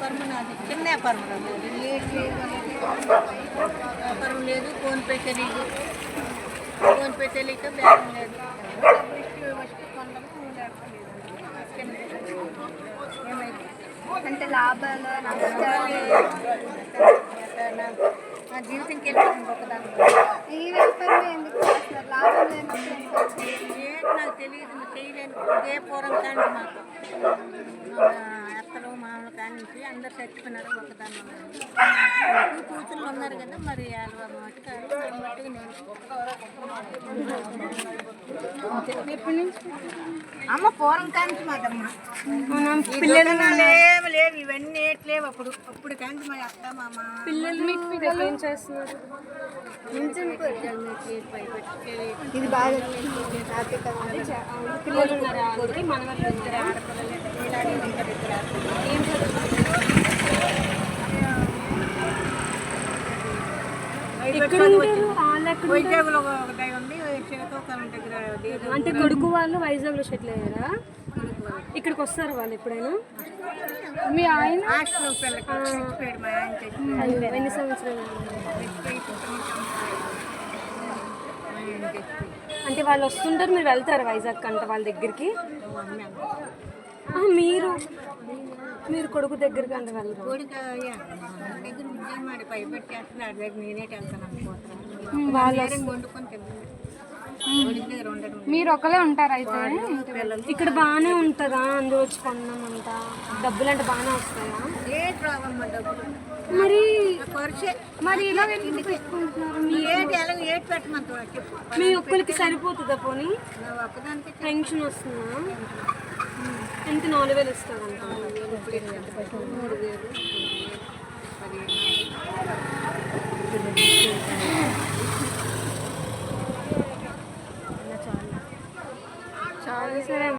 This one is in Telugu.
వ్యాపారం నాది చిన్న వ్యాపారం రాదు వ్యాపారం లేదు ఫోన్పే తెలియదు ఫోన్పే తెలియక బ్యాంక్ లేదు అంటే లాభాలు నా జీవితంకి వెళ్ళిపోతుంది ఒకదాని ఈ వ్యాపారం ఎందుకు చేస్తున్నారు? లాభం లేనప్పుడు ఏంటి నాకు తెలియదు నువ్వు చేయలేను ఇదే పూర్వం కానీ మాకు అత్తలు మామూలు కానీ నుంచి అందరు చచ్చిపోయినారు ఒకదాని కూతుళ్ళు ఉన్నారు కదా మరి వాళ్ళ మట్టుకు నేను ఎప్పటి నుంచి అమ్మ పూర్వం కానీ మాదమ్మ పిల్లలు ఏమి లేవు ఇవన్నీ ఏట్లేవు అప్పుడు కానీ మా అత్త మామ పిల్లలు మీకు ఏం చేస్తున్నారు? ఇది బాగా పిల్లలు ఉన్నారు ఆవిడకి మనవాళ్ళు ఉన్నారు వైజాగ్లో ఒకటి ఉంది శ్రీకాకుళం దగ్గర అంటే కొడుకు వాళ్ళు వైజాగ్లో సెటిల్ అయ్యారా? ఇక్కడికి వస్తారు వాళ్ళు ఎప్పుడైనా? మీ ఆయన హాస్టల్ పిల్లకి చచ్చిపోయాడు మా ఆయన చచ్చిపోయాడు ఎన్ని సంవత్సరాలు? అంటే వాళ్ళు వస్తుంటారు మీరు వెళ్తారు వైజాగ్ అంట వాళ్ళ దగ్గరికి? మీరు కొడుకు దగ్గరికి అంట వెళ్ళరు? కోడిక దగ్గర ఉద్యమాడి పైపెట్టి చేస్తున్నాడు దగ్గర నేనే వెళ్తాను అనుకుంటున్నాను వాళ్ళు వండుకొని తిన్నాను దగ్గర ఉండడం మీరు ఒకలే ఉంటారు అయితే? ఇక్కడ బాగానే ఉంటుందా? అందరూ వచ్చి కొన్నామంట డబ్బులు అంటే బాగానే వస్తాయా? ఏటి రావమ్మ డబ్బులు మరి ఖర్చే మరి ఇలా ఎందుకు పెట్టుకుంటున్నారు? ఏటి ఎలా ఏటి పెట్టమంత చెప్పు మీ ఒక్కరికి సరిపోతుందా? పోనీ నా ఒక్కదానికి పెన్షన్ వస్తుందా? ఎంత 4,000 ఇస్తారంట. 3,000 చాలా సరే.